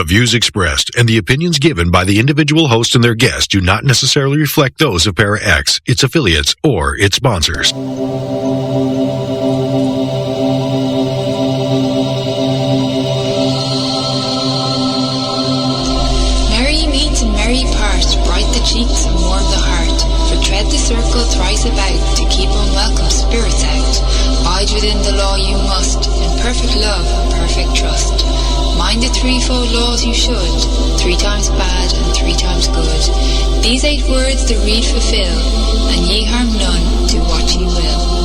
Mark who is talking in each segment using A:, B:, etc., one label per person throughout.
A: The views expressed and the opinions given by the individual host and their guests do not necessarily reflect those of Para X, its affiliates, or its sponsors.
B: Merry meet and merry part, bright the cheeks and warm the heart. For tread the circle thrice about, to keep unwelcome spirits out. Bide within the law you must, in perfect love and perfect trust. Mind the threefold laws you should, 3 times bad and 3 times good. These 8 words the read fulfill, and ye harm none, do what ye will.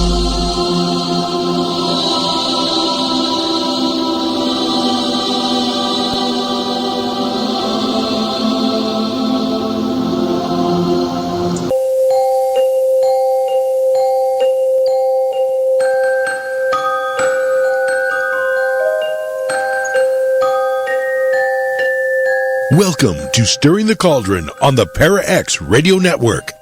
A: Welcome to Stirring the Cauldron on the Para X Radio Network.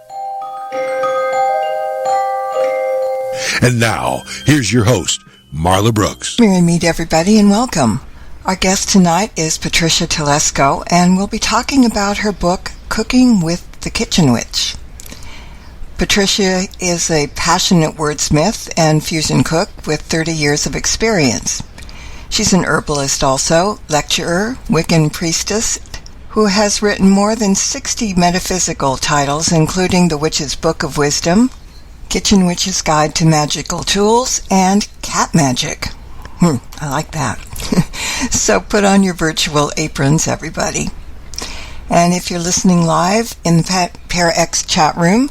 A: And now, here's your host, Marla Brooks.
C: Merry meet everybody and welcome. Our guest tonight is Patricia Telesco, and we'll be talking about her book, Cooking with the Kitchen Witch. Patricia is a passionate wordsmith and fusion cook with 30 years of experience. She's an herbalist also, lecturer, Wiccan priestess, who has written more than 60 metaphysical titles, including The Witch's Book of Wisdom, Kitchen Witch's Guide to Magical Tools, and Cat Magic. I like that. So put on your virtual aprons, everybody. And if you're listening live in the Para X chat room,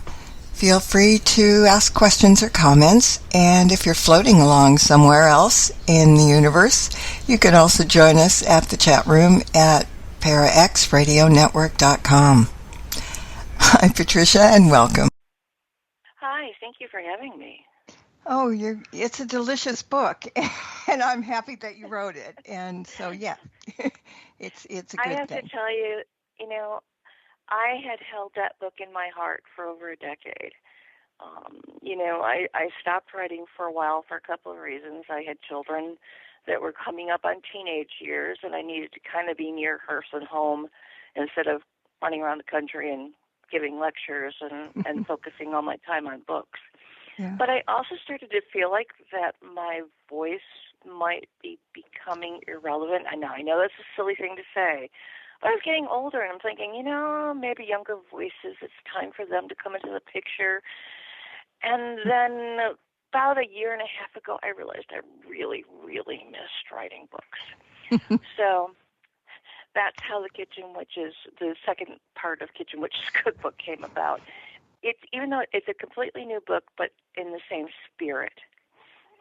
C: feel free to ask questions or comments. And if you're floating along somewhere else in the universe, you can also join us at the chat room at paraxradionetwork.com. Hi, Patricia, and welcome.
D: Hi, thank you for having me.
C: Oh, it's a delicious book, and I'm happy that you wrote it. And so, yeah, it's a good thing.
D: I have to tell you, I had held that book in my heart for over a decade. I stopped writing for a while for a couple of reasons. I had children that were coming up on teenage years, and I needed to kind of be near hearth and home instead of running around the country and giving lectures and focusing all my time on books.
C: Yeah.
D: But I also started to feel like that my voice might be becoming irrelevant. I know that's a silly thing to say. But I was getting older, and I'm thinking, maybe younger voices, it's time for them to come into the picture. And then about a year and a half ago, I realized I really, really missed writing books. So that's how the second part of Kitchen Witch's Cookbook came about. Even though it's a completely new book, but in the same spirit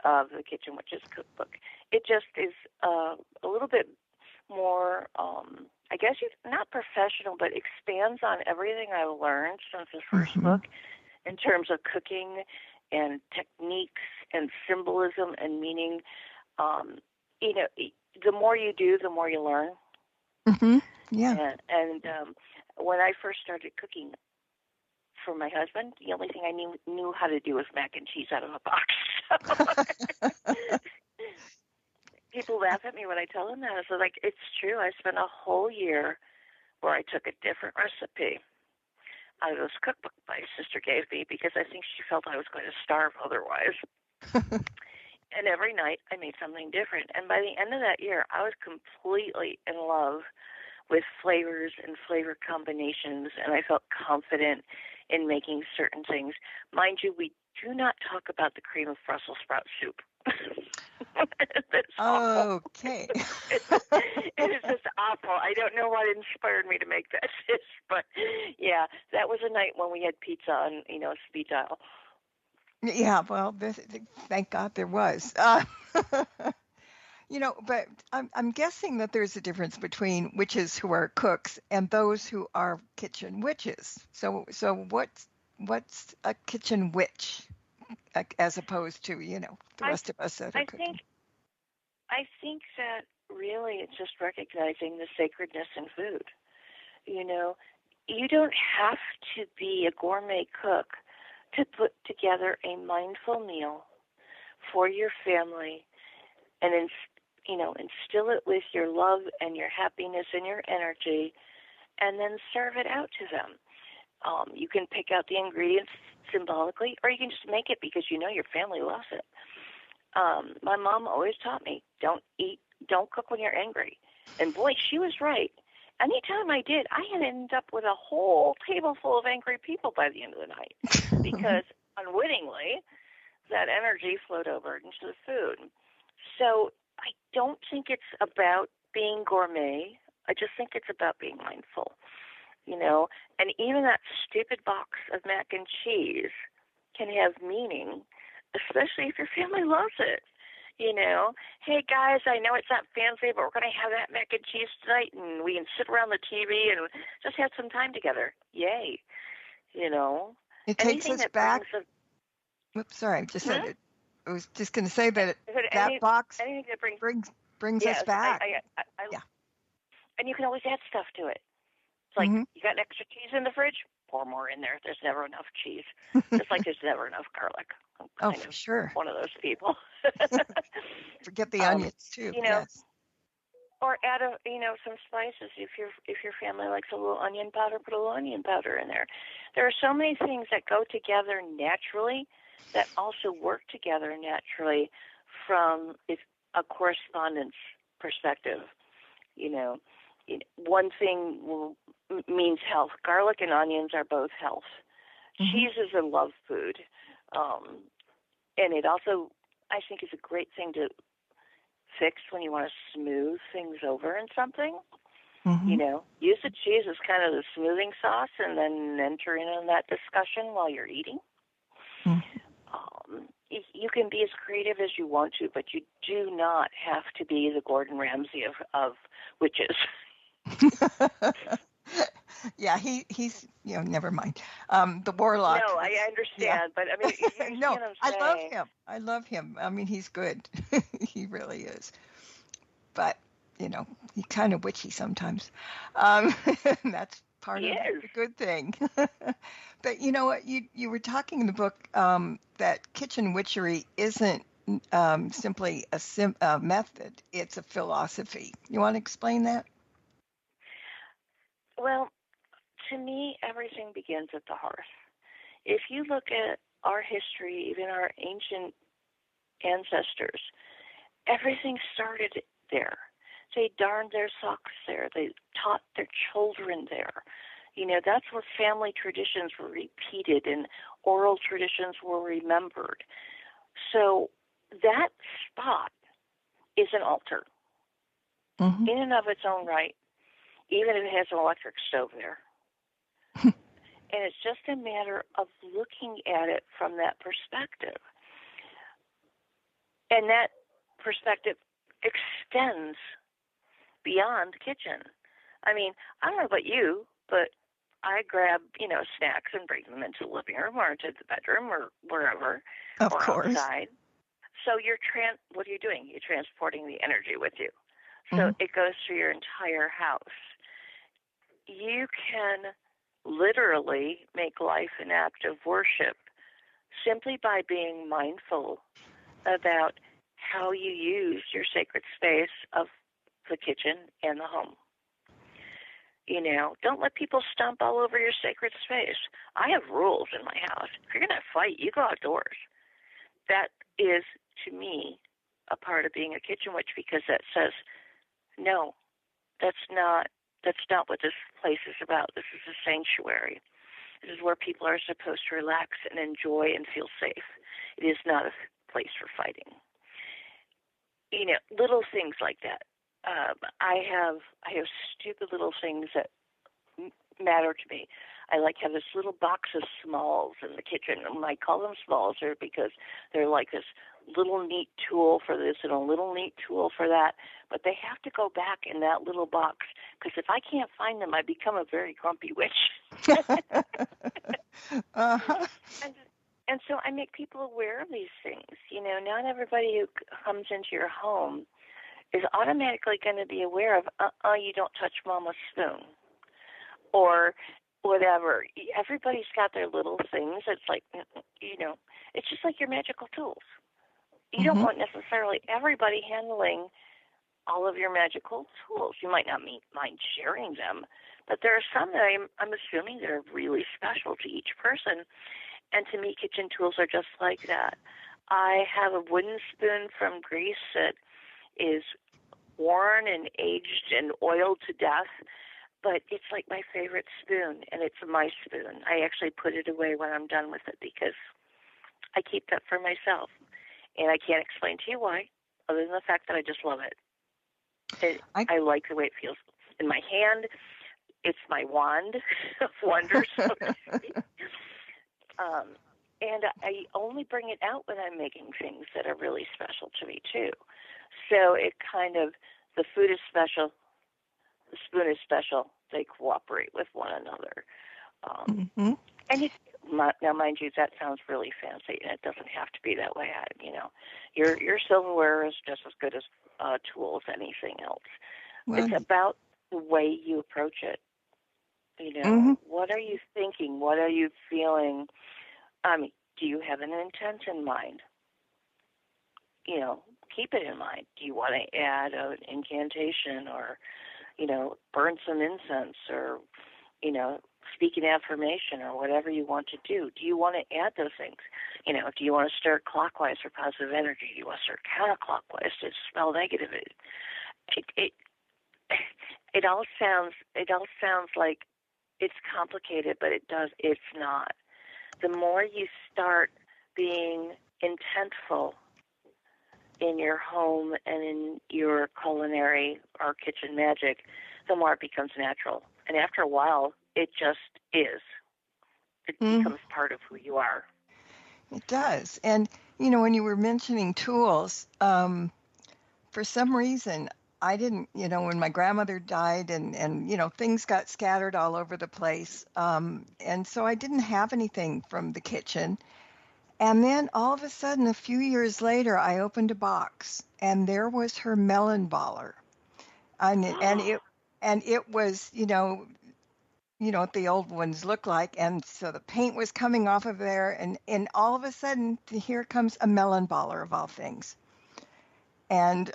D: of the Kitchen Witch's Cookbook, it just is a little bit more, I guess not professional, but expands on everything I've learned since the first book in terms of cooking and techniques and symbolism and meaning. The more you do, the more you learn.
C: Mm-hmm. Yeah.
D: And when I first started cooking for my husband, the only thing I knew how to do was mac and cheese out of a box. People laugh at me when I tell them that. So, it's true. I spent a whole year where I took a different recipe out of this cookbook my sister gave me because I think she felt I was going to starve otherwise. And every night I made something different. And by the end of that year, I was completely in love with flavors and flavor combinations, and I felt confident in making certain things. Mind you, we do not talk about the cream of Brussels sprout soup.
C: Okay.
D: It is just awful. I don't know what inspired me to make that dish, but yeah, that was a night when we had pizza on, speed dial.
C: Yeah, well, thank God there was. But I'm guessing that there's a difference between witches who are cooks and those who are kitchen witches. So what's a kitchen witch as opposed to, the rest of us that are cooking?
D: I think that really it's just recognizing the sacredness in food. You don't have to be a gourmet cook to put together a mindful meal for your family and instill it with your love and your happiness and your energy, and then serve it out to them. You can pick out the ingredients symbolically, or you can just make it because you know your family loves it. My mom always taught me, don't cook when you're angry. And boy, she was right. Anytime I did, I had ended up with a whole table full of angry people by the end of the night because unwittingly, that energy flowed over into the food. So I don't think it's about being gourmet. I just think it's about being mindful, And even that stupid box of mac and cheese can have meaning, especially if your family loves it. Hey guys, I know it's not fancy, but we're going to have that mac and cheese tonight, and we can sit around the TV and just have some time together. Yay.
C: It takes us back. Whoops, sorry, I just said it. I was just going to say that that box brings us back.
D: Yeah. And you can always add stuff to it. It's like, you got extra cheese in the fridge? Pour more in there. There's never enough cheese. Just like there's never enough garlic. I'm
C: for sure.
D: One of those people.
C: Forget the onions too. Yes.
D: Or add some spices. If your family likes a little onion powder, put a little onion powder in there. There are so many things that go together naturally that also work together naturally from a correspondence perspective. One thing means health. Garlic and onions are both health. Cheese is a love food. And it also, I think, is a great thing to fix when you want to smooth things over in something. Use the cheese as kind of the smoothing sauce and then enter in on that discussion while you're eating. You can be as creative as you want to, but you do not have to be the Gordon Ramsay of witches.
C: Yeah, he's never mind. The warlock.
D: No, I understand, but I mean,
C: no, I love him. I mean, he's good. He really is. But he's kind of witchy sometimes. That's part of the good thing. But you know what? You were talking in the book that kitchen witchery isn't simply a method; it's a philosophy. You want to explain that?
D: Well, to me, everything begins at the hearth. If you look at our history, even our ancient ancestors, everything started there. They darned their socks there. They taught their children there. That's where family traditions were repeated and oral traditions were remembered. So that spot is an altar in and of its own right, even if it has an electric stove there. And it's just a matter of looking at it from that perspective. And that perspective extends beyond the kitchen. I mean, I don't know about you, but I grab, snacks and bring them into the living room or into the bedroom or wherever,
C: of course,
D: outside. So what are you doing? You're transporting the energy with you. So it goes through your entire house. You can literally make life an act of worship simply by being mindful about how you use your sacred space of the kitchen and the home. Don't let people stomp all over your sacred space. I have rules in my house. If you're going to fight, you go outdoors. That is, to me, a part of being a kitchen witch, because that says, no, that's not what this place is about. This is a sanctuary. This is where people are supposed to relax and enjoy and feel safe. It is not a place for fighting. Little things like that. I have stupid little things that matter to me. I like to have this little box of smalls in the kitchen. And I call them smalls because they're like this little neat tool for this and a little neat tool for that. But they have to go back in that little box, because if I can't find them, I become a very grumpy witch. And so I make people aware of these things. Not everybody who comes into your home is automatically going to be aware of, you don't touch Mama's spoon, or whatever. Everybody's got their little things. It's like, it's just like your magical tools. You don't want necessarily everybody handling all of your magical tools. You might not mind sharing them, but there are some that I'm assuming that are really special to each person. And to me, kitchen tools are just like that. I have a wooden spoon from Greece that is worn and aged and oiled to death, but it's like my favorite spoon, and it's my spoon. I actually put it away when I'm done with it because I keep that for myself. And I can't explain to you why, other than the fact that I just love it. I like the way it feels in my hand. It's my wand of wonder, so to speak. And I only bring it out when I'm making things that are really special to me, too. So it kind of, the food is special, the spoon is special, they cooperate with one another. And now, mind you, that sounds really fancy, and it doesn't have to be that way. Your silverware is just as good as a tool as anything else. Well, it's about the way you approach it. What are you thinking? What are you feeling? Do you have an intent in mind? Keep it in mind. Do you want to add an incantation or, burn some incense or, speak an affirmation or whatever you want to do? Do you want to add those things? Do you want to stir clockwise for positive energy? Do you want to stir counterclockwise to spell negative? It all sounds like it's complicated, but it's not. The more you start being intentful in your home and in your culinary or kitchen magic, the more it becomes natural. And after a while, it just is. It becomes part of who you are.
C: It does. And, when you were mentioning tools, for some reason, I didn't, when my grandmother died and things got scattered all over the place. And so I didn't have anything from the kitchen. And then all of a sudden, a few years later, I opened a box and there was her melon baller. And it was, what the old ones look like. And so the paint was coming off of there. And all of a sudden, here comes a melon baller of all things. And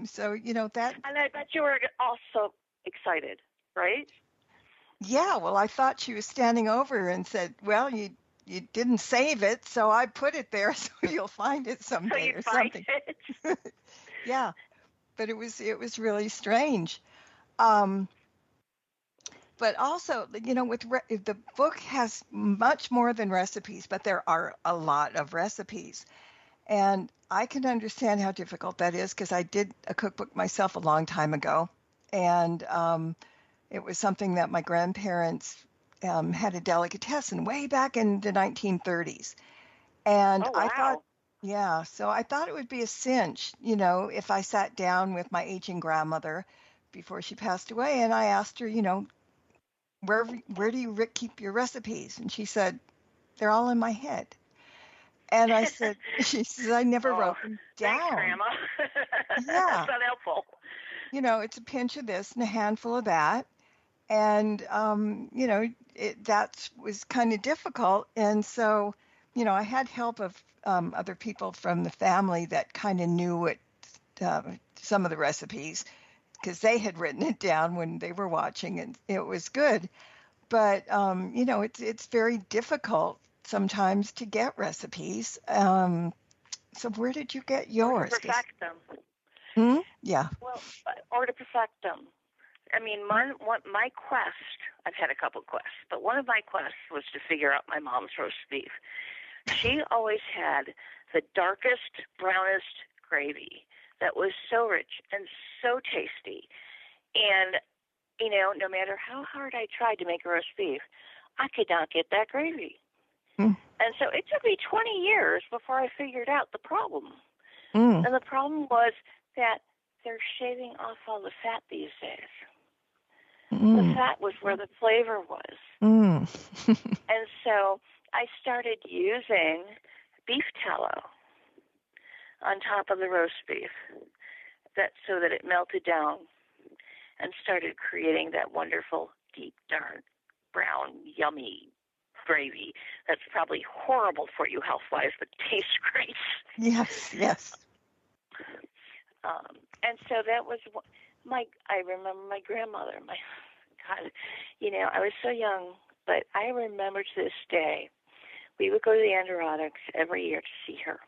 C: so, that...
D: And I bet you were also excited, right?
C: Yeah, well, I thought she was standing over and said, well, you didn't save it, so I put it there so you'll find it someday or something.
D: It.
C: Yeah, but it was really strange. But also, the book has much more than recipes, but there are a lot of recipes. And I can understand how difficult that is because I did a cookbook myself a long time ago. And it was something that my grandparents had a delicatessen way back in the 1930s. And
D: oh, wow.
C: I thought it would be a cinch, if I sat down with my aging grandmother before she passed away and I asked her, where do you keep your recipes? And she said, they're all in my head. And she says, I never wrote them down.
D: Thanks, Grandma.
C: Yeah.
D: That's not helpful.
C: It's a pinch of this and a handful of that. And, that was kind of difficult. And so, I had help of other people from the family that kind of knew some of the recipes because they had written it down when they were watching and it was good. But, it's very difficult sometimes to get recipes. So where did you get yours?
D: Or to perfect them.
C: Yeah.
D: Well, or to perfect them. I mean, my quest, I've had a couple quests, but one of my quests was to figure out my mom's roast beef. She always had the darkest, brownest gravy that was so rich and so tasty. And, no matter how hard I tried to make a roast beef, I could not get that gravy. And so it took me 20 years before I figured out the problem. And the problem was that they're shaving off all the fat these days. The fat was where the flavor was. And so I started using beef tallow on top of the roast beef so that it melted down and started creating that wonderful, deep, dark, brown, yummy gravy that's probably horrible for you health-wise, but tastes great.
C: Yes.
D: And so that was I remember my grandmother, God, I was so young, but I remember to this day, we would go to the Adirondacks every year to see her.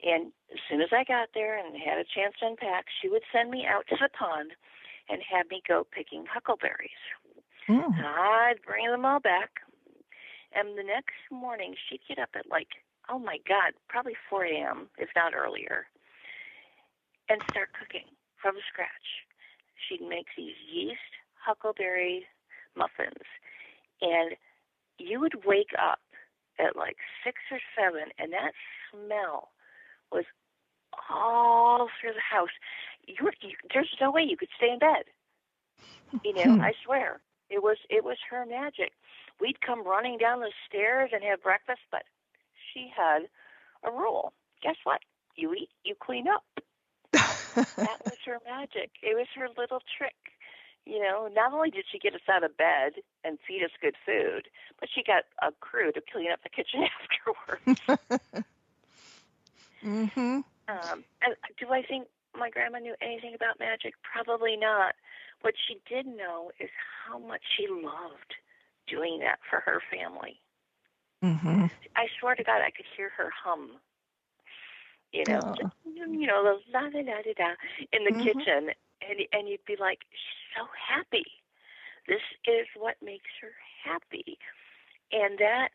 D: And as soon as I got there and had a chance to unpack, she would send me out to the pond and have me go picking huckleberries. And I'd bring them all back. And the next morning, she'd get up at oh my God, probably 4 a.m., if not earlier, and start cooking from scratch. She'd make these yeast huckleberry muffins. And you would wake up at 6 or 7, and that smell was all through the house. There's no way you could stay in bed. I swear. It was her magic. We'd come running down the stairs and have breakfast, but she had a rule. Guess what? You eat, you clean up. That was her magic. It was her little trick. Not only did she get us out of bed and feed us good food, but she got a crew to clean up the kitchen afterwards.
C: Mm-hmm.
D: And do I think my grandma knew anything about magic? Probably not. What she did know is how much she loved doing that for her family.
C: Mm-hmm.
D: I swear to God, I could hear her hum. Those la-da-da-da-da in the kitchen, and you'd be like, she's so happy. This is what makes her happy. And that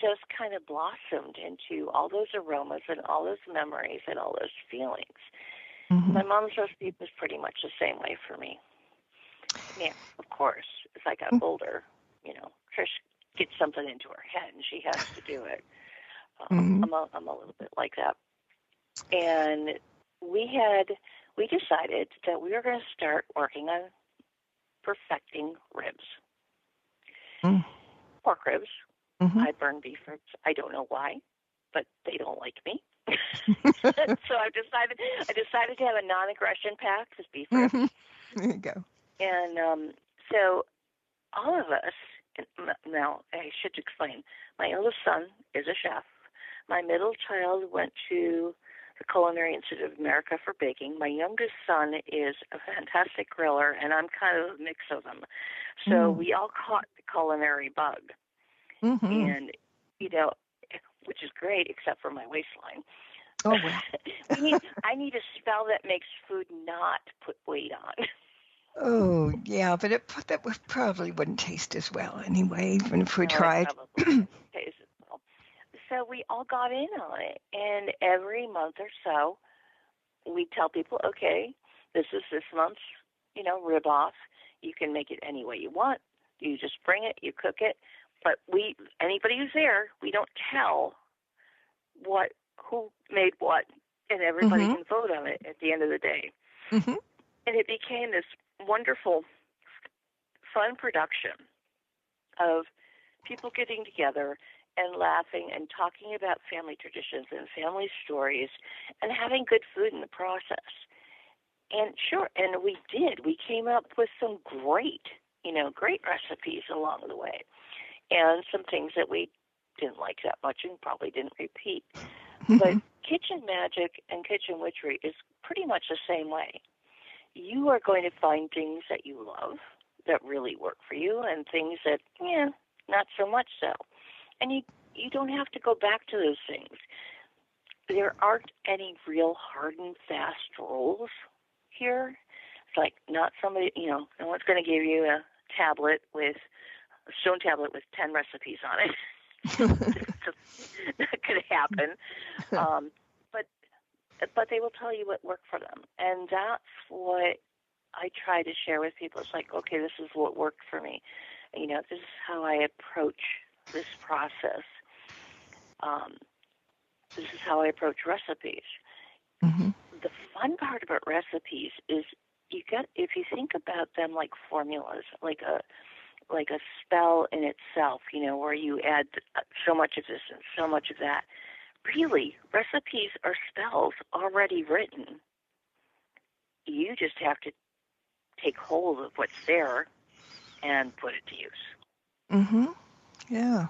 D: just kind of blossomed into all those aromas and all those memories and all those feelings. Mm-hmm. My mom's recipe was pretty much the same way for me. Yeah, of course, as I got older, Trish gets something into her head and she has to do it. I'm a little bit like that. And we decided that we were going to start working on perfecting ribs. Pork ribs. Mm-hmm. I burn beef ribs. I don't know why, but they don't like me. So I decided to have a non-aggression pack with beef ribs.
C: Mm-hmm. There you go.
D: And so all of us, now I should explain, my oldest son is a chef. My middle child went to the Culinary Institute of America for baking. My youngest son is a fantastic griller, and I'm kind of a mix of them. So we all caught the culinary bug. Mm-hmm. And, which is great, except for my waistline.
C: Oh, well.
D: I need a spell that makes food not put weight on.
C: Oh, yeah, but that probably wouldn't taste as well anyway, even if we tried.
D: It probably taste as well. So we all got in on it, and every month or so, we tell people, okay, this is this month's, rib off. You can make it any way you want. You just bring it, you cook it. But anybody who's there, we don't tell who made what, and everybody can vote on it at the end of the day. Mm-hmm. And it became this wonderful, fun production of people getting together and laughing and talking about family traditions and family stories and having good food in the process. And sure, and we did. We came up with some great recipes along the way. And some things that we didn't like that much and probably didn't repeat. But kitchen magic and kitchen witchery is pretty much the same way. You are going to find things that you love that really work for you and things that, not so much so. And you don't have to go back to those things. There aren't any real hard and fast rules here. It's like not somebody, no one's going to give you a stone tablet with 10 recipes on it. That could happen. But they will tell you what worked for them. And that's what I try to share with people. It's like, okay, this is what worked for me. This is how I approach this process. This is how I approach recipes. Mm-hmm. The fun part about recipes is if you think about them like formulas, like a spell in itself, where you add so much of this and so much of that. Really, recipes are spells already written. You just have to take hold of what's there and put it to use.
C: Mm-hmm. Yeah.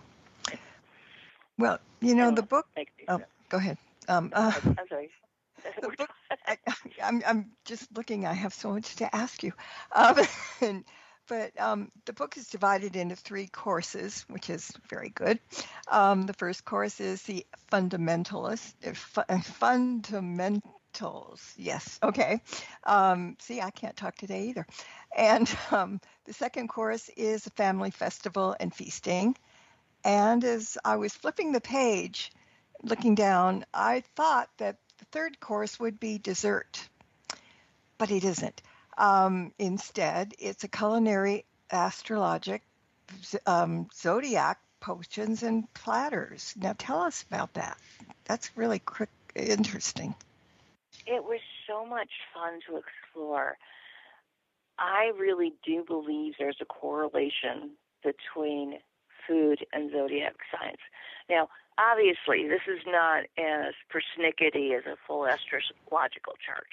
C: Well, the book... Oh, go ahead.
D: I'm sorry.
C: The book, I'm just looking. I have so much to ask you. Um, and, but the book is divided into 3 courses, which is very good. The first course is the fundamentals. Yes, okay. See, I can't talk today either. And the second course is a family festival and feasting. And as I was flipping the page, looking down, I thought that the third course would be dessert, but it isn't. Instead, it's a culinary, astrologic, zodiac, potions, and platters. Now, tell us about that. That's really interesting.
D: It was so much fun to explore. I really do believe there's a correlation between food and zodiac signs. Now, obviously, this is not as persnickety as a full astrological chart.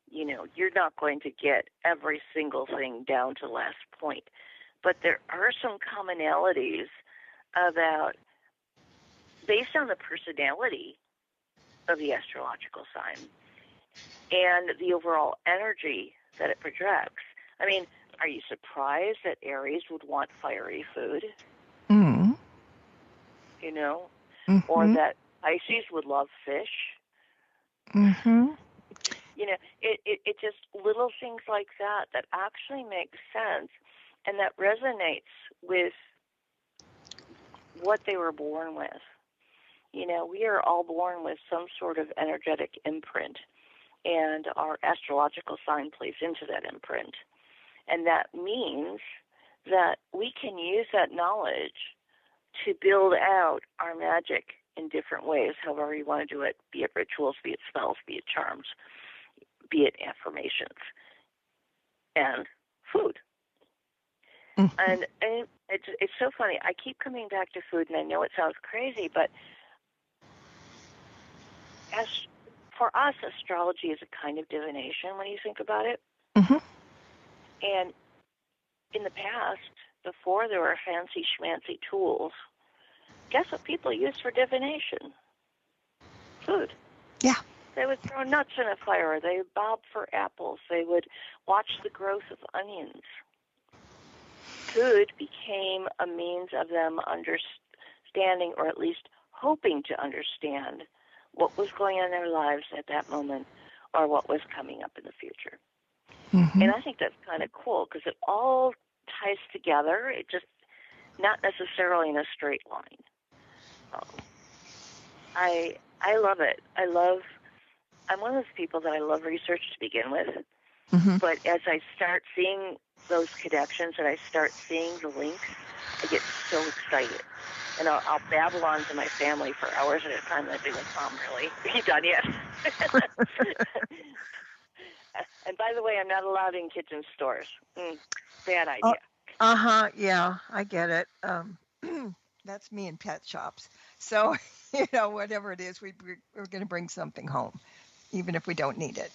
D: You know, you're not going to get every single thing down to the last point. But there are some commonalities about, based on the personality of the astrological sign and the overall energy that it projects. I mean, are you surprised that Aries would want fiery food?
C: Mm-hmm.
D: You know?
C: Mm-hmm.
D: Or that Pisces would love fish?
C: Mm-hmm.
D: You know, it just little things like that actually make sense and that resonates with what they were born with. You know, we are all born with some sort of energetic imprint, and our astrological sign plays into that imprint. And that means that we can use that knowledge to build out our magic in different ways, however you want to do it, be it rituals, be it spells, be it charms, be it affirmations, and food. Mm-hmm. And it's so funny. I keep coming back to food, and I know it sounds crazy, but as for us, astrology is a kind of divination when you think about it.
C: Mm-hmm.
D: And in the past, before there were fancy schmancy tools, guess what people used for divination? Food.
C: Yeah.
D: They would throw nuts in a fire. They would bob for apples. They would watch the growth of onions. Food became a means of them understanding, or at least hoping to understand, what was going on in their lives at that moment or what was coming up in the future. Mm-hmm. And I think that's kind of cool because it all ties together. It just, not necessarily in a straight line. I love it. I'm one of those people that I love research to begin with. Mm-hmm. But as I start seeing those connections and I start seeing the links, I get so excited. And I'll babble on to my family for hours at a time, and I'd be like, Mom, really? Are you done yet? And by the way, I'm not allowed in kitchen stores. Bad idea.
C: Yeah, I get it. That's me in pet shops. So, whatever it is, we're going to bring something home, even if we don't need it.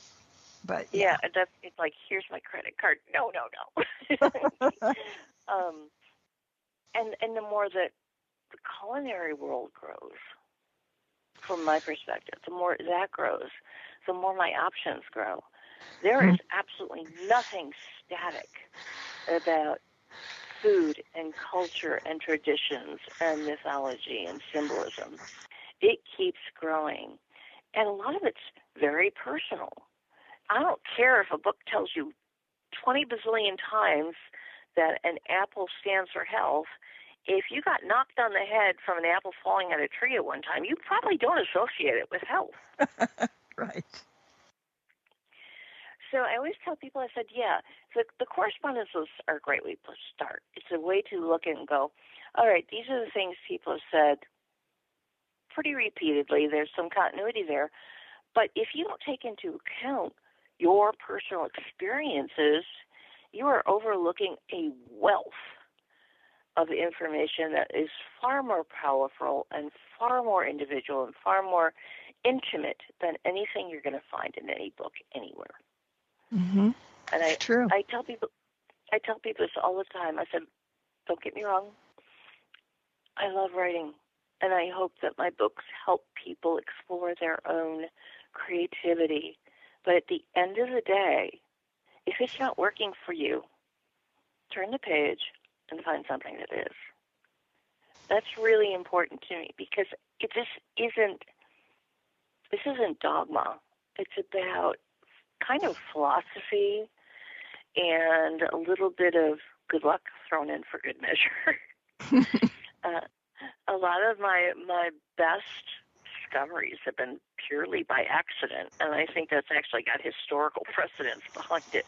C: But yeah,
D: it's like, here's my credit card. No. And the more that the culinary world grows, from my perspective, the more that grows, the more my options grow. There is absolutely nothing static about food and culture and traditions and mythology and symbolism. It keeps growing. And a lot of it's very personal. I don't care if a book tells you 20 bazillion times that an apple stands for health. If you got knocked on the head from an apple falling out of a tree at one time, you probably don't associate it with health.
C: Right.
D: So I always tell people, I said, the correspondences are a great way to start. It's a way to look and go, all right, these are the things people have said pretty repeatedly. There's some continuity there. But if you don't take into account your personal experiences, you are overlooking a wealth of information that is far more powerful and far more individual and far more intimate than anything you're going to find in any book anywhere.
C: Mm-hmm.
D: And
C: True.
D: I tell people this all the time. I said, don't get me wrong, I love writing, and I hope that my books help people explore their own creativity. But at the end of the day, if it's not working for you, turn the page and find something that is. That's really important to me because this isn't dogma. It's about kind of philosophy and a little bit of good luck thrown in for good measure. A lot of my best discoveries have been purely by accident, and I think that's actually got historical precedence behind it.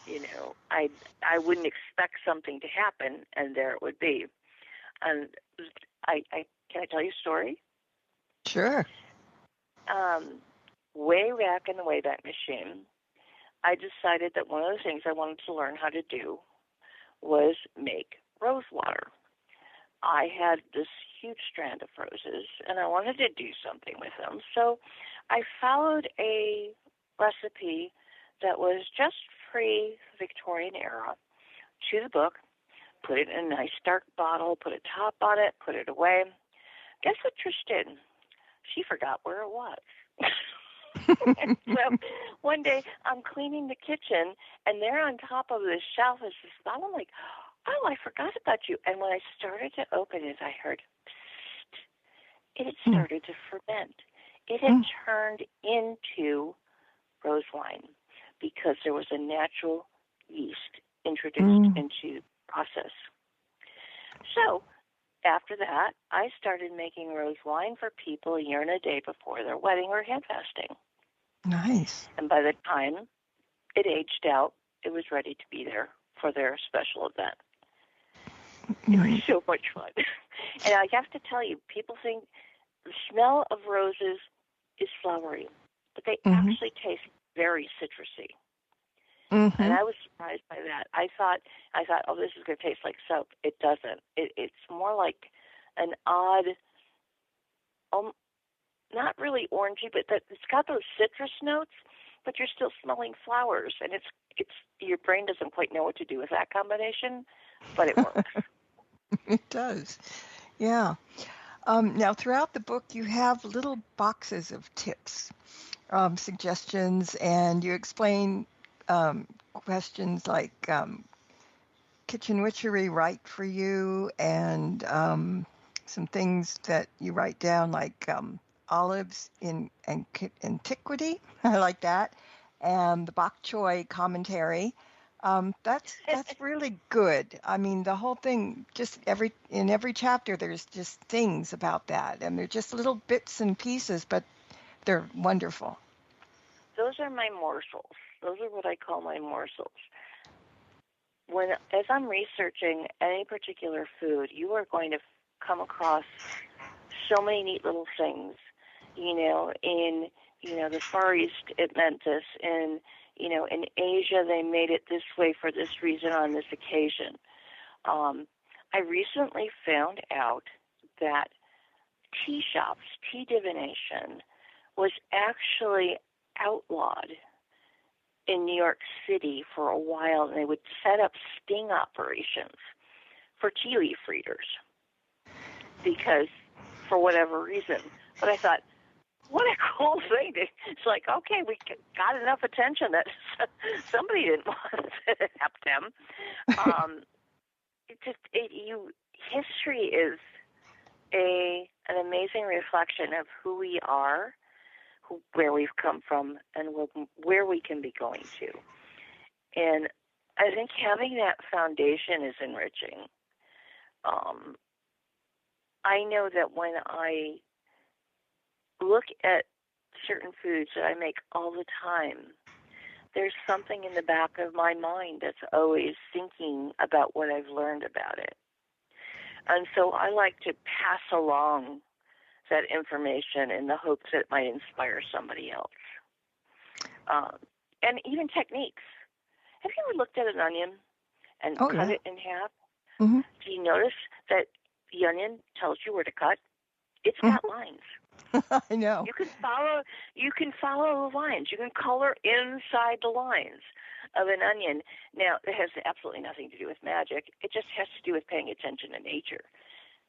D: You know, I wouldn't expect something to happen, and there it would be. And can I tell you a story?
C: Sure.
D: Way back in the Wayback Machine, I decided that one of the things I wanted to learn how to do was make rose water. I had this huge strand of roses, and I wanted to do something with them. So I followed a recipe that was just pre-Victorian era to the book, put it in a nice dark bottle, put a top on it, put it away. Guess what Trish did? She forgot where it was. So one day I'm cleaning the kitchen, and there on top of the shelf is this bottle. I'm like, oh, I forgot about you. And when I started to open it, I heard, psst, it had started to ferment. It had turned into rose wine because there was a natural yeast introduced into the process. So after that, I started making rose wine for people a year and a day before their wedding or hand fasting.
C: Nice.
D: And by the time it aged out, it was ready to be there for their special event. It was so much fun. And I have to tell you, people think the smell of roses is flowery, but they actually taste very citrusy. And I was surprised by that. I thought, oh, this is going to taste like soap. It doesn't. It's more like an odd, not really orangey, but it's got those citrus notes, but you're still smelling flowers, and it's your brain doesn't quite know what to do with that combination, but it works.
C: It does. Yeah. Now, throughout the book, you have little boxes of tips, suggestions, and you explain questions like kitchen witchery right for you, and some things that you write down like olives in antiquity. I like that. And the bok choy commentary. That's really good. I mean, the whole thing, just in every chapter, there's just things about that, and they're just little bits and pieces, but they're wonderful.
D: Those are my morsels. Those are what I call my morsels. As I'm researching any particular food, you are going to come across so many neat little things. In the Far East, it meant this. In Asia, they made it this way for this reason on this occasion. I recently found out that tea shops, tea divination, was actually outlawed in New York City for a while, and they would set up sting operations for tea leaf readers because, for whatever reason. But I thought, what a cool thing. It's like, okay, we got enough attention that somebody didn't want to help them. History is an amazing reflection of who we are, where we've come from, and where we can be going to. And I think having that foundation is enriching. I know that when I look at certain foods that I make all the time, there's something in the back of my mind that's always thinking about what I've learned about it. And so I like to pass along that information in the hopes that it might inspire somebody else. And even techniques. Have you ever looked at an onion and cut it in half? Mm-hmm. Do you notice that the onion tells you where to cut? It's got lines.
C: I know.
D: You can follow the lines. You can color inside the lines of an onion. Now, it has absolutely nothing to do with magic. It just has to do with paying attention to nature.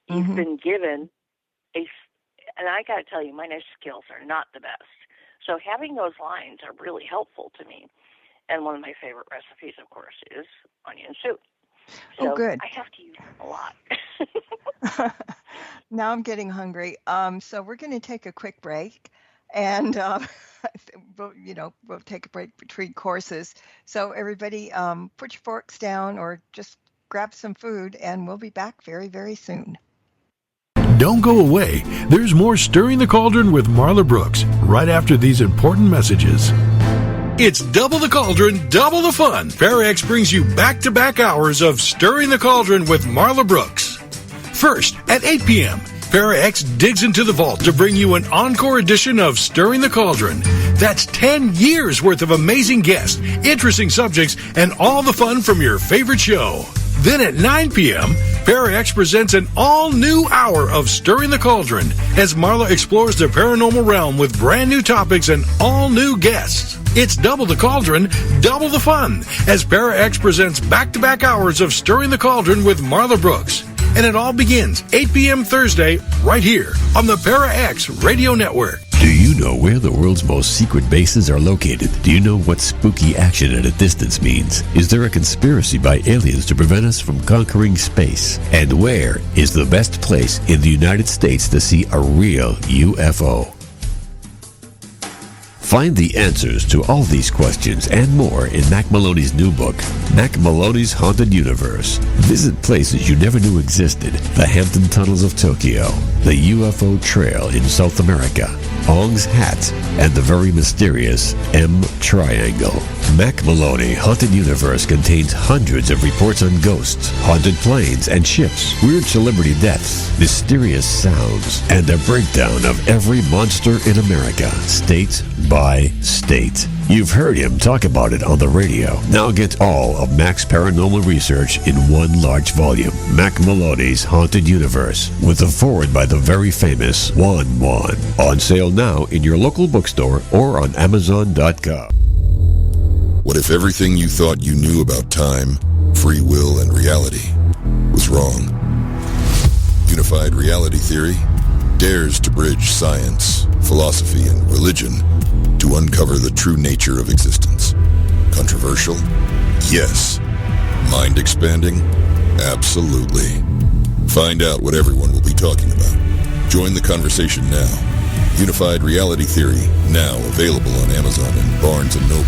D: You've been given and I got to tell you, my knife skills are not the best. So having those lines are really helpful to me. And one of my favorite recipes, of course, is onion soup. So
C: good.
D: I have to use them a lot.
C: Now I'm getting hungry. So we're going to take a quick break, and we'll take a break between courses. So everybody, put your forks down or just grab some food, and we'll be back very, very soon.
A: Don't go away. There's more Stirring the Cauldron with Marla Brooks right after these important messages. It's double the cauldron, double the fun. Parax brings you back-to-back hours of Stirring the Cauldron with Marla Brooks. First, at 8 p.m., Parax digs into the vault to bring you an encore edition of Stirring the Cauldron. That's 10 years worth of amazing guests, interesting subjects, and all the fun from your favorite show. Then at 9 p.m., Parax presents an all-new hour of Stirring the Cauldron as Marla explores the paranormal realm with brand new topics and all-new guests. It's double the cauldron, double the fun as Parax presents back-to-back hours of Stirring the Cauldron with Marla Brooks. And it all begins 8 p.m. Thursday right here on the Parax Radio Network.
E: Do you know where the world's most secret bases are located? Do you know what spooky action at a distance means? Is there a conspiracy by aliens to prevent us from conquering space? And where is the best place in the United States to see a real UFO? Find the answers to all these questions and more in Mac Maloney's new book, Mac Maloney's Haunted Universe. Visit places you never knew existed, the Hampton Tunnels of Tokyo, the UFO Trail in South America, Ong's Hat, and the very mysterious M Triangle. Mac Maloney Haunted Universe contains hundreds of reports on ghosts, haunted planes and ships, weird celebrity deaths, mysterious sounds, and a breakdown of every monster in America, state by state. You've heard him talk about it on the radio. Now get all of Mac's paranormal research in one large volume. Mac Maloney's Haunted Universe, with a foreword by the very famous Juan Juan. On sale now in your local bookstore or on Amazon.com.
F: What if everything you thought you knew about time, free will, and reality was wrong? Unified reality theory dares to bridge science, philosophy, and religion to uncover the true nature of existence. Controversial? Yes. Mind-expanding? Absolutely. Find out what everyone will be talking about. Join the conversation now. Unified Reality Theory, now available on Amazon and Barnes & Noble.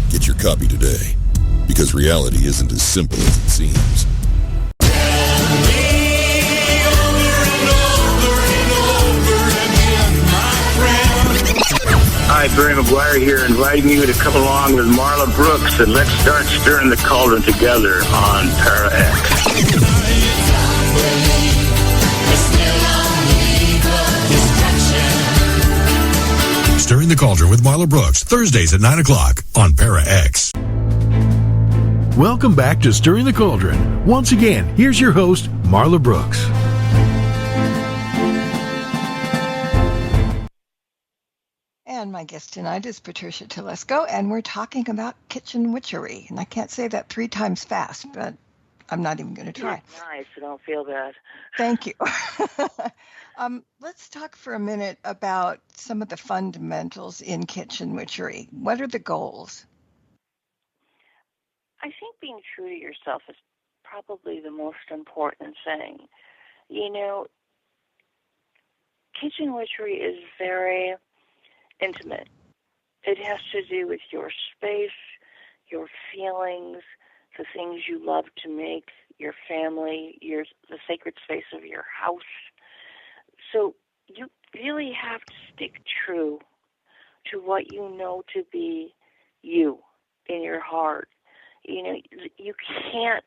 F: Get your copy today, because reality isn't as simple as it seems.
G: Hi, Barry McGuire here, inviting you to come along with Marla Brooks and let's start stirring the cauldron together on Parax.
A: Stirring the Cauldron with Marla Brooks, Thursdays at 9 o'clock on Parax. Welcome back to Stirring the Cauldron. Once again, here's your host, Marla Brooks.
C: And my guest tonight is Patricia Telesco, and we're talking about kitchen witchery. And I can't say that 3 times fast, but I'm not even going to try.
D: Nice, I don't feel bad.
C: Thank you. Let's talk for a minute about some of the fundamentals in kitchen witchery. What are the goals?
D: I think being true to yourself is probably the most important thing. You know, kitchen witchery is very intimate. It has to do with your space, your feelings, the things you love to make, your family, the sacred space of your house. So you really have to stick true to what you know to be you in your heart. You know, you can't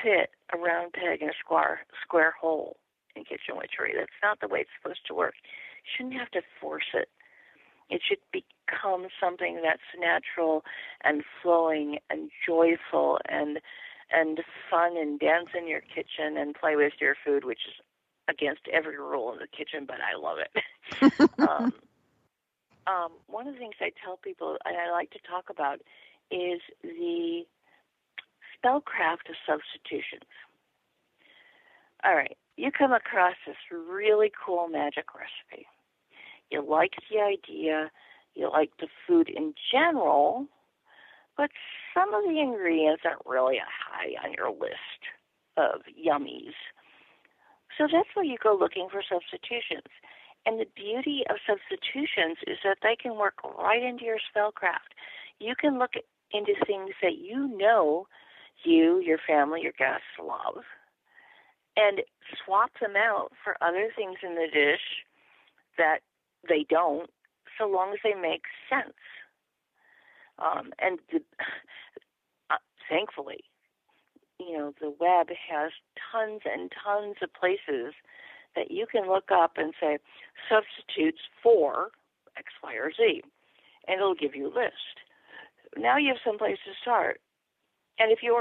D: fit a round peg in a square hole in kitchen witchery. That's not the way it's supposed to work. You shouldn't have to force it. It should become something that's natural and flowing and joyful and fun, and dance in your kitchen and play with your food, which is against every rule in the kitchen, but I love it. One of the things I tell people and I like to talk about is the spellcraft of substitutions. All right, you come across this really cool magic recipe. You like the idea, you like the food in general, but some of the ingredients aren't really high on your list of yummies. So that's where you go looking for substitutions. And the beauty of substitutions is that they can work right into your spellcraft. You can look into things that you know you, your family, your guests love, and swap them out for other things in the dish that they don't, so long as they make sense. Thankfully, the web has tons and tons of places that you can look up and say, substitutes for X, Y, or Z, and it'll give you a list. Now you have some place to start. And if you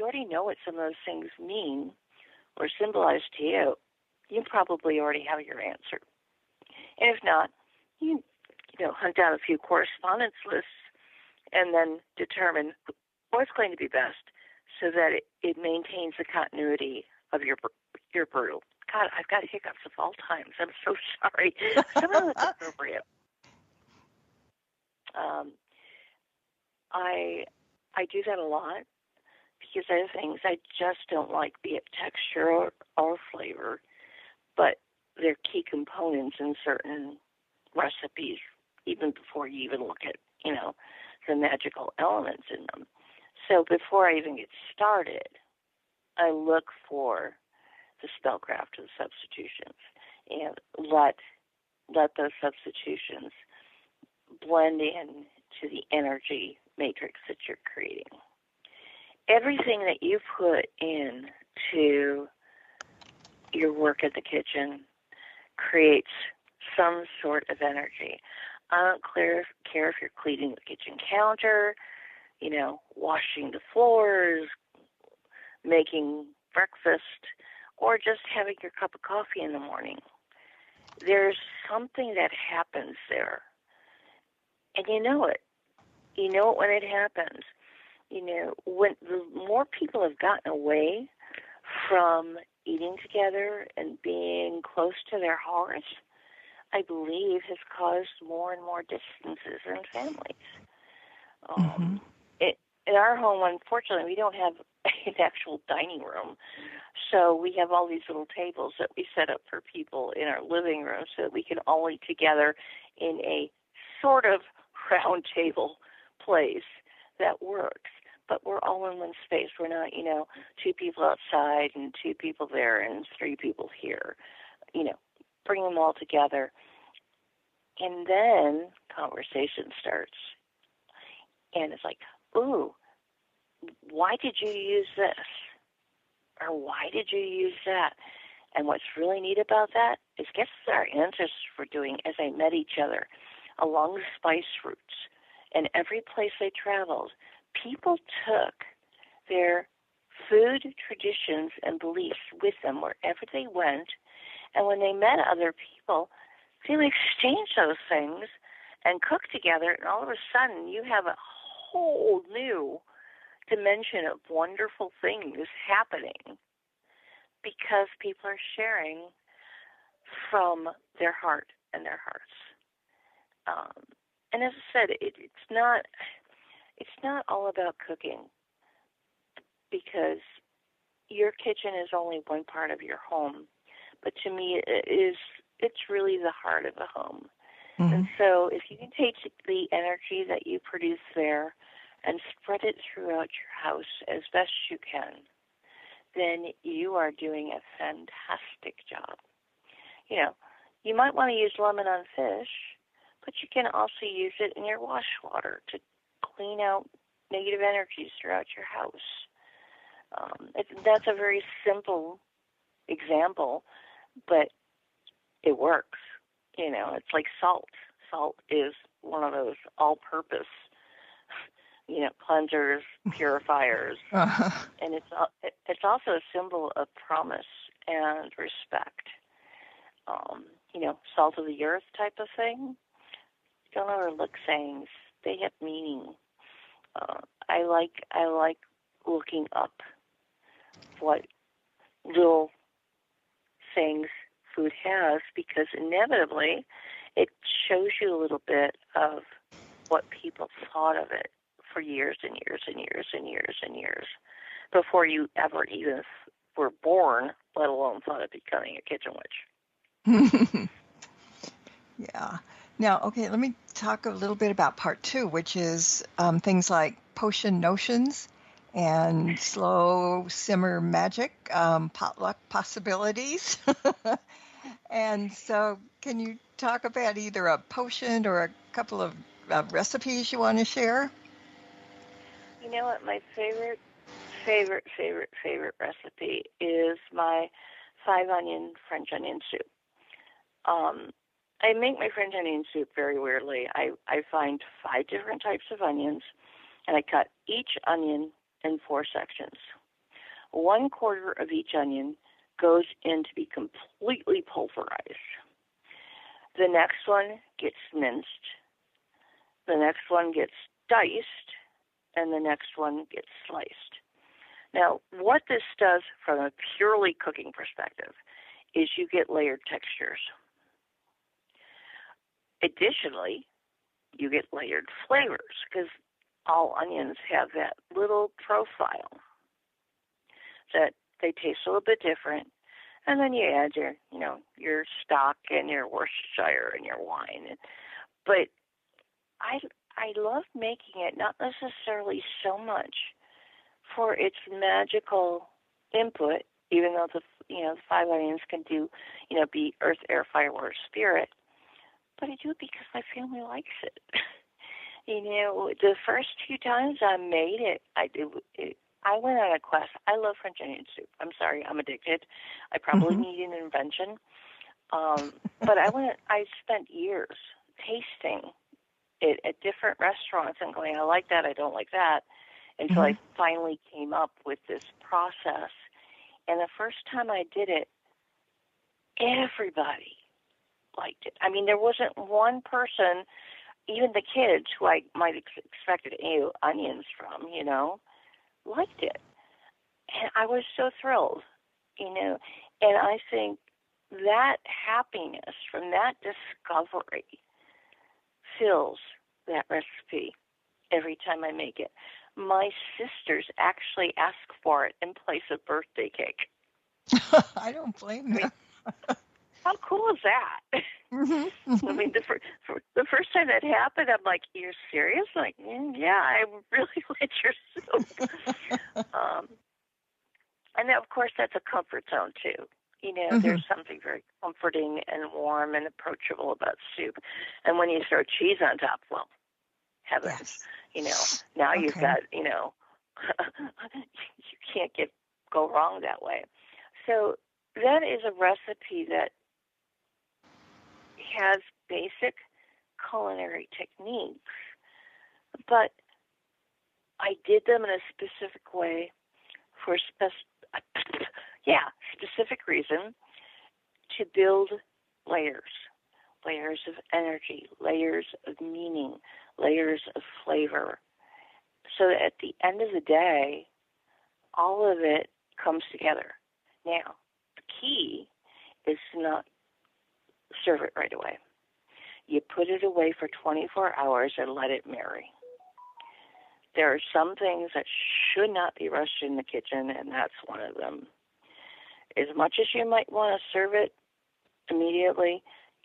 D: already know what some of those things mean or symbolize to you, you probably already have your answer. And if not, you hunt down a few correspondence lists and then determine what's going to be best so that it maintains the continuity of your brew. God, I've got hiccups of all times. I'm so sorry. Some of it's appropriate. I do that a lot because there are things I just don't like, be it texture or flavor, but they're key components in certain recipes, even before you even look at, the magical elements in them. So before I even get started, I look for the spellcraft of the substitutions and let those substitutions blend in to the energy matrix that you're creating. Everything that you put into your work at the kitchen creates some sort of energy. I don't care if you're cleaning the kitchen counter, washing the floors, making breakfast, or just having your cup of coffee in the morning. There's something that happens there. And you know it. You know it when it happens. When the more people have gotten away from eating together and being close to their hearths, I believe has caused more and more distances in families. In our home, unfortunately, we don't have an actual dining room. So we have all these little tables that we set up for people in our living room so that we can all eat together in a sort of round table place that works. But we're all in one space. We're not, two people outside and two people there and three people here. Bring them all together. And then conversation starts. And it's like, ooh, why did you use this? Or why did you use that? And what's really neat about that is guess what our ancestors were doing as they met each other along the spice routes. And every place they traveled, people took their food traditions and beliefs with them wherever they went. And when they met other people, they would exchange those things and cook together. And all of a sudden, you have a whole new dimension of wonderful things happening because people are sharing from their heart and their hearts. And as I said, it's not all about cooking, because your kitchen is only one part of your home. But to me, it's really the heart of the home. Mm-hmm. And so if you can take the energy that you produce there and spread it throughout your house as best you can, then you are doing a fantastic job. You might want to use lemon on fish, but you can also use it in your wash water to clean out negative energies throughout your house. That's a very simple example, but it works. It's like salt. Salt is one of those all-purpose, cleansers, purifiers, and it's also a symbol of promise and respect. Salt of the earth type of thing. Don't overlook sayings; they have meaning. I like looking up what little sayings food has, because inevitably it shows you a little bit of what people thought of it for years and years and years and years and years before you ever even were born, let alone thought of becoming a kitchen witch.
C: Yeah. Now, okay, let me talk a little bit about part 2, which is things like potion notions and slow simmer magic, potluck possibilities. And so can you talk about either a potion or a couple of recipes you want to share?
D: You know what? My favorite recipe is my 5-onion French onion soup. I make my French onion soup very weirdly. I find 5 different types of onions, and I cut each onion in 4 sections. 1/4 of each onion goes in to be completely pulverized. The next one gets minced. The next one gets diced, and the next one gets sliced. Now, what this does from a purely cooking perspective is you get layered textures. Additionally, you get layered flavors because all onions have that little profile that they taste a little bit different. And then you add your stock and your Worcestershire and your wine. But I love making it not necessarily so much for its magical input, even though the 5 onions can be earth, air, fire, water, spirit. But I do it because my family likes it. The first 2 times I made it, I went on a quest. I love French onion soup. I'm sorry, I'm addicted. I probably need an intervention. But I spent years tasting it at different restaurants and going, I like that, I don't like that, until I finally came up with this process. And the first time I did it, everybody liked it. I mean, there wasn't one person, even the kids who I might have expected onions from, liked it. And I was so thrilled, and I think that happiness from that discovery fills that recipe every time I make it. My sisters actually ask for it in place of birthday cake.
C: I don't blame them.
D: How cool is that? I mean, the first time that happened, I'm like, "You're serious?" Like, yeah, I really like your soup. And then, of course, that's a comfort zone too. There's something very comforting and warm and approachable about soup. And when you throw cheese on top, well, heavens, now you've got, you can't go wrong that way. So that is a recipe that has basic culinary techniques, but I did them in a specific way for specific reason to build layers of energy, layers of meaning, layers of flavor, so that at the end of the day, all of it comes together. Now, the key is to not serve it right away. You put it away for 24 hours and let it marry. There are some things that should not be rushed in the kitchen, and that's one of them. As much as you might want to serve it immediately,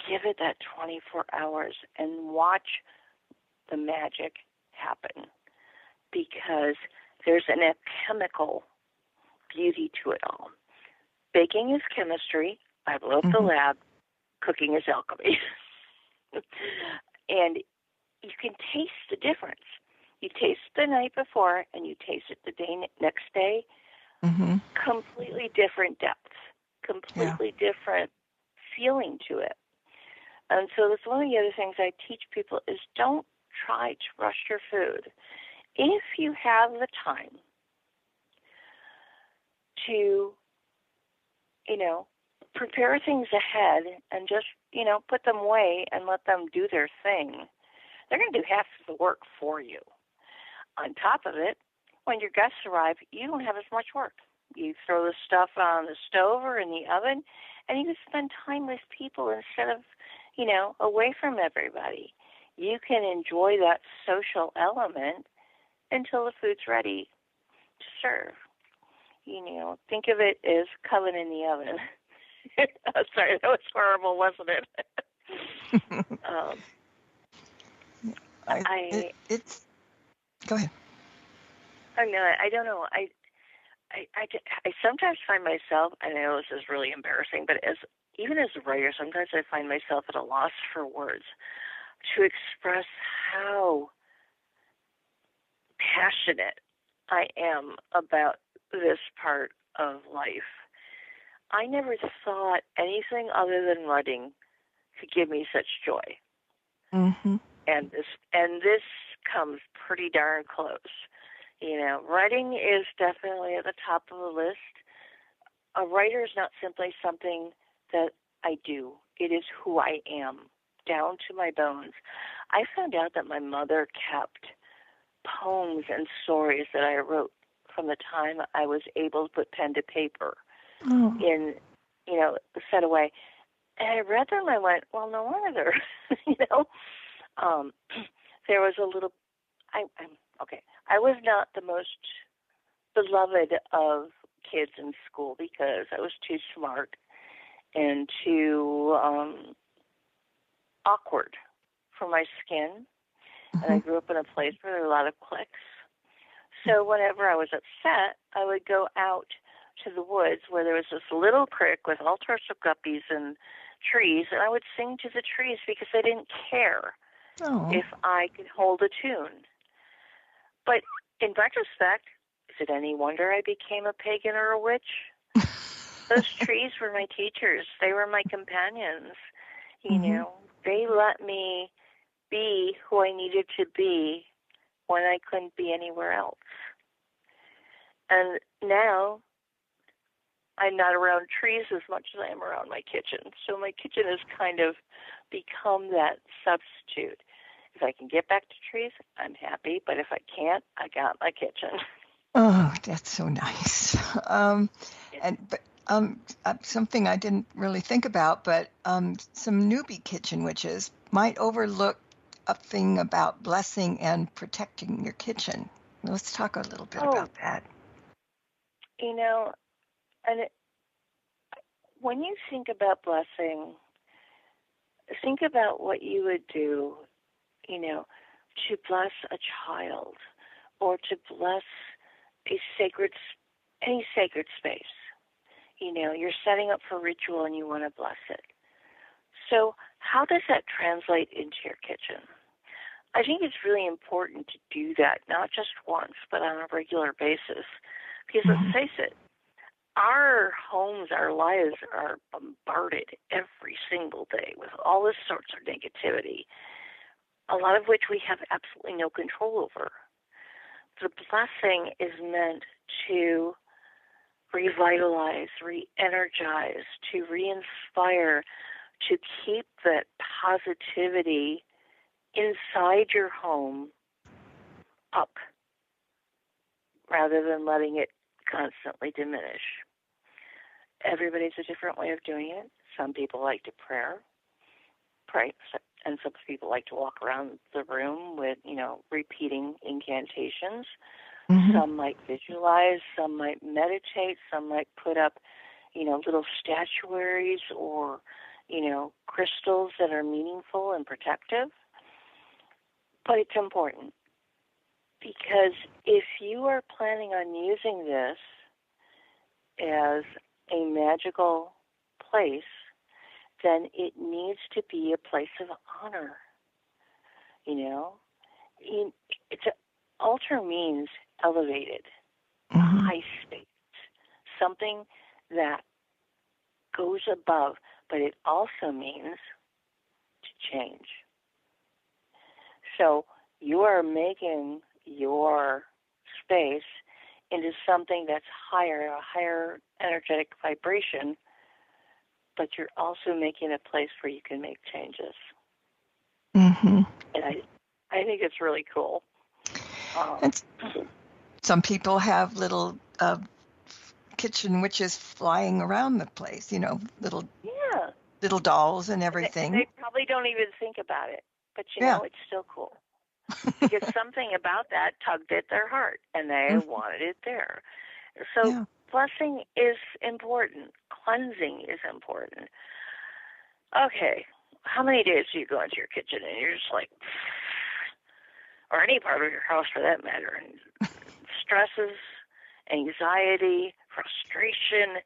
D: give it that 24 hours and watch the magic happen, because there's an alchemical beauty to it all. Baking is chemistry. I've loved the lab. Cooking is alchemy. And you can taste the difference. You taste the night before and you taste it the next day. Completely different depth, completely different feeling to it. And so that's one of the other things I teach people is don't try to rush your food. If you have the time to, prepare things ahead and just, put them away and let them do their thing, they're going to do half of the work for you. On top of it, when your guests arrive, you don't have as much work. You throw the stuff on the stove or in the oven, and you can spend time with people instead of, away from everybody. You can enjoy that social element until the food's ready to serve. Think of it as coven in the oven. Sorry, that was horrible, wasn't it?
C: It's. Go ahead.
D: Oh no, I don't know. I sometimes find myself, and I know this is really embarrassing, but even as a writer, sometimes I find myself at a loss for words to express how passionate I am about this part of life. I never thought anything other than writing could give me such joy.
C: Mm-hmm.
D: And this comes pretty darn close. Writing is definitely at the top of the list. A writer is not simply something that I do. It is who I am, down to my bones. I found out that my mother kept poems and stories that I wrote from the time I was able to put pen to paper in, set away. And I read them and I went, well, no wonder. There was a little, I was not the most beloved of kids in school because I was too smart and too awkward for my skin. Mm-hmm. And I grew up in a place where there were a lot of cliques. So whenever I was upset, I would go out to the woods where there was this little creek with all sorts of guppies and trees, and I would sing to the trees because I didn't care if I could hold a tune. But in retrospect, is it any wonder I became a pagan or a witch? Those trees were my teachers. They were my companions. They let me be who I needed to be when I couldn't be anywhere else. And now I'm not around trees as much as I am around my kitchen. So my kitchen has kind of become that substitute. If I can get back to trees, I'm happy. But if I can't, I got my kitchen.
C: Oh, that's so nice. Something I didn't really think about, but some newbie kitchen witches might overlook a thing about blessing and protecting your kitchen. Let's talk a little bit about that.
D: When you think about blessing, think about what you would do, to bless a child or to bless any sacred space. You're setting up for ritual and you want to bless it. So how does that translate into your kitchen? I think it's really important to do that, not just once, but on a regular basis. Because let's face it, our homes, our lives are bombarded every single day with all this sorts of negativity, a lot of which we have absolutely no control over. The blessing is meant to revitalize, re-energize, to re-inspire, to keep that positivity inside your home up rather than letting it constantly diminish. Everybody's a different way of doing it. Some people like to pray, and some people like to walk around the room with, repeating incantations. Mm-hmm. Some might visualize, some might meditate, some might put up, little statuaries or, crystals that are meaningful and protective. But it's important because if you are planning on using this as a magical place, then it needs to be a place of honor. Altar means elevated, high space, something that goes above, but it also means to change. So you are making your space into something that's higher, a higher energetic vibration, but you're also making a place where you can make changes. Mm-hmm. And I think it's really cool.
C: Some people have little kitchen witches flying around the place, little
D: Yeah.
C: little dolls and everything.
D: They probably don't even think about it, but
C: Yeah.
D: it's still cool. Because something about that tugged at their heart, and they wanted it there. So blessing is important. Cleansing is important. Okay, how many days do you go into your kitchen and you're just like, or any part of your house for that matter, and stresses, anxiety, frustration,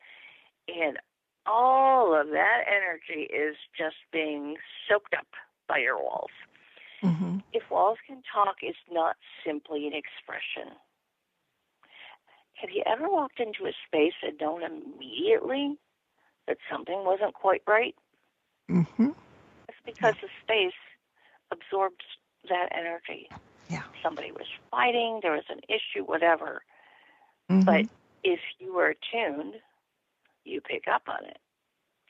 D: and all of that energy is just being soaked up by your walls.
C: Mm-hmm.
D: If walls can talk, it's not simply an expression. Have you ever walked into a space and known immediately that something wasn't quite right?
C: Mm-hmm.
D: It's because the space absorbs that energy.
C: Yeah.
D: Somebody was fighting, there was an issue, whatever.
C: Mm-hmm.
D: But if you are attuned, you pick up on it.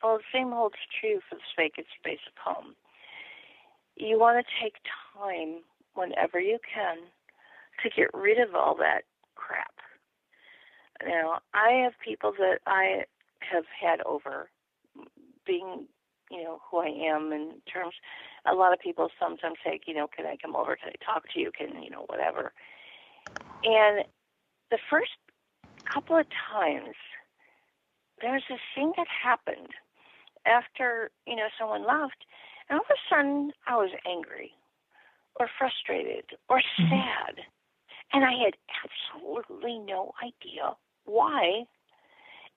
D: Well, the same holds true for the sacred space of home. You want to take time whenever you can to get rid of all that crap. Now, I have people that I have had over being, who I am in terms, a lot of people sometimes say, can I come over? Can I talk to you? Whatever. And the first couple of times, there's this thing that happened after, someone left, and all of a sudden I was angry or frustrated or sad. And I had absolutely no idea why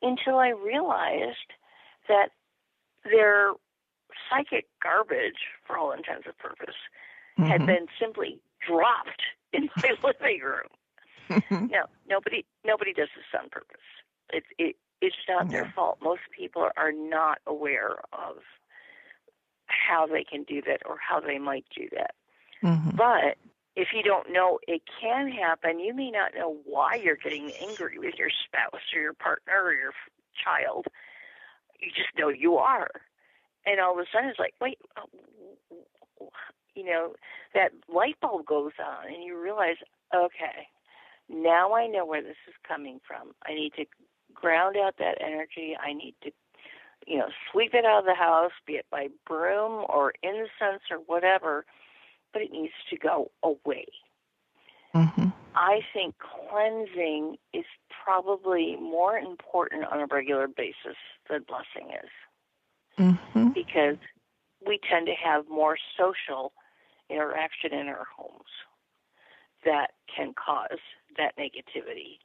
D: until I realized that their psychic garbage, for all intents and purposes, had been simply dropped in my living room. Now, nobody does this on purpose. It's not their fault. Most people are not aware of how they can do that or how they might do that. But if you don't know it can happen, you may not know why you're getting angry with your spouse or your partner or your child. You just know you are. And all of a sudden it's like, wait, that light bulb goes on and you realize, okay, now I know where this is coming from. I need to ground out that energy. I need to, sweep it out of the house, be it by broom or incense or whatever, but it needs to go away. I think cleansing is probably more important on a regular basis than blessing is. Because we tend to have more social interaction in our homes that can cause that negativity.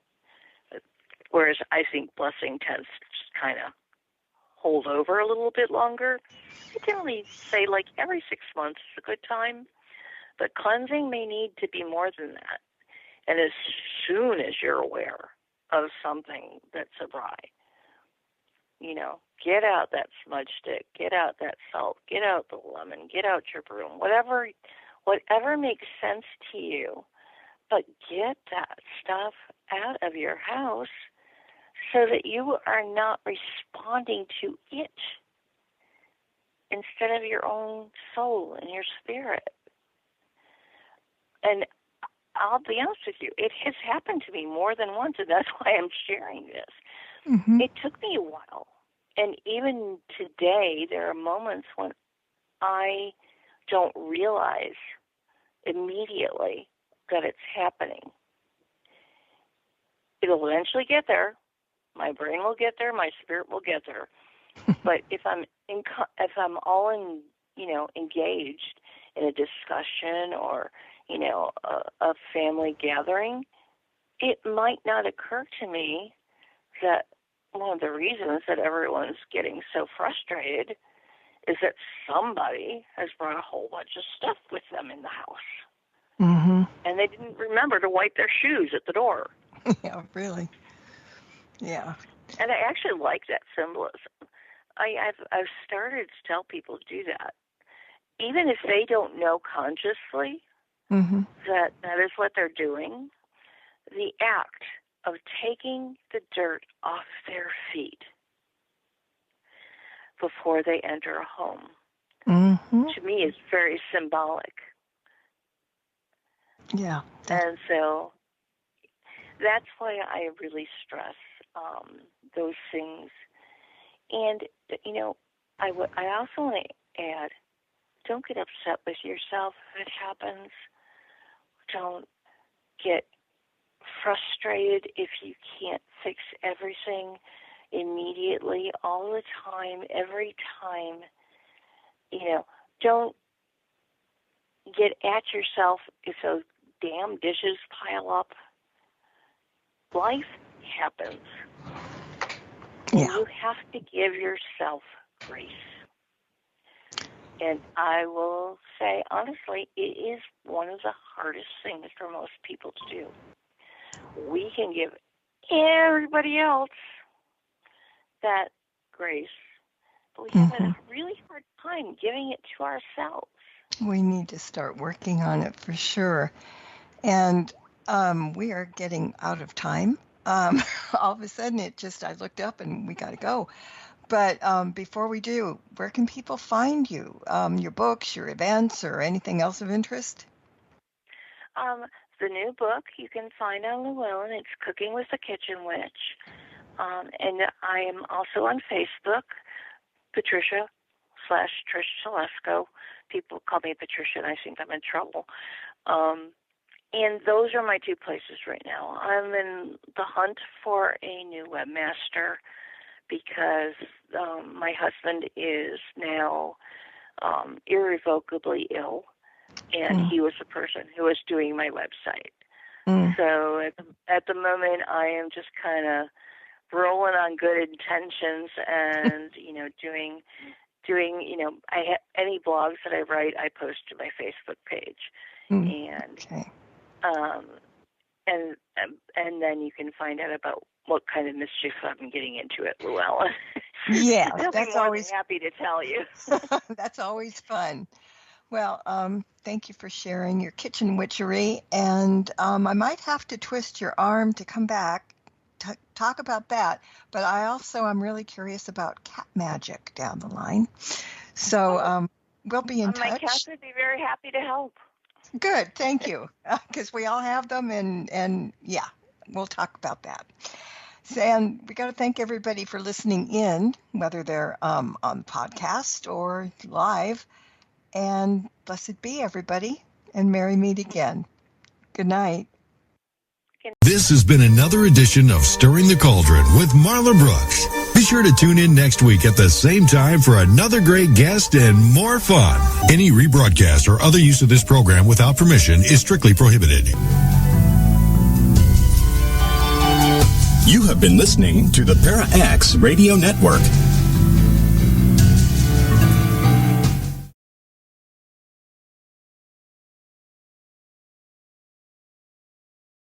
D: Whereas I think blessing tends to just kind of hold over a little bit longer. I generally say like every 6 months is a good time, but cleansing may need to be more than that. And as soon as you're aware of something that's awry, get out that smudge stick, get out that salt, get out the lemon, get out your broom, whatever makes sense to you, but get that stuff out of your house so that you are not responding to it instead of your own soul and your spirit. And I'll be honest with you, it has happened to me more than once, and that's why I'm sharing this. It took me a while. And even today, there are moments when I don't realize immediately that it's happening. It'll eventually get there. My brain will get there. My spirit will get there. But if I'm engaged in a discussion or a family gathering, it might not occur to me that one of the reasons that everyone's getting so frustrated is that somebody has brought a whole bunch of stuff with them in the house. And they didn't remember to wipe their shoes at the door.
C: Yeah, really. Yeah.
D: And I actually like that symbolism. I've started to tell people to do that. Even if they don't know consciously that is what they're doing, the act of taking the dirt off their feet before they enter a home, to me, is very symbolic.
C: Yeah.
D: And so that's why I really stress those things. And, you know, I also want to add, don't get upset with yourself if it happens. Don't get frustrated if you can't fix everything immediately, all the time, every time. You know, don't get at yourself if those damn dishes pile up. Life happens.
C: Yeah.
D: You have to give yourself grace. And I will say, honestly, it is one of the hardest things for most people to do. We can give everybody else that grace, but we have a really hard time giving it to ourselves.
C: We need to start working on it for sure. And we are getting out of time. All of a sudden, I looked up and we got to go. But before we do, where can people find you? Your books, your events, or anything else of interest?
D: The new book you can find on Llewellyn. It's Cooking with the Kitchen Witch. And I am also on Facebook, Patricia/Trish Telesco. People call me Patricia, and I think I'm in trouble. And those are my two places right now. I'm in the hunt for a new webmaster because my husband is now irrevocably ill, and he was the person who was doing my website. So at the moment, I am just kind of rolling on good intentions and, you know, doing, you know, any blogs that I write, I post to my Facebook page. And then you can find out about what kind of mischief I'm getting into at Llewellyn.
C: Yeah,
D: that's always happy to tell you.
C: That's always fun. Well, thank you for sharing your kitchen witchery, and I might have to twist your arm to come back to talk about that. But I'm really curious about cat magic down the line. So we'll be in touch.
D: My cats would be very happy to help.
C: Good, thank you, because we all have them, and yeah, we'll talk about that. So, and we got to thank everybody for listening in, whether they're on podcast or live. And blessed be everybody, and merry meet again. Good night.
A: This has been another edition of Stirring the Cauldron with Marla Brooks. Be sure to tune in next week at the same time for another great guest and more fun. Any rebroadcast or other use of this program without permission is strictly prohibited.
H: You have been listening to the Para X Radio Network.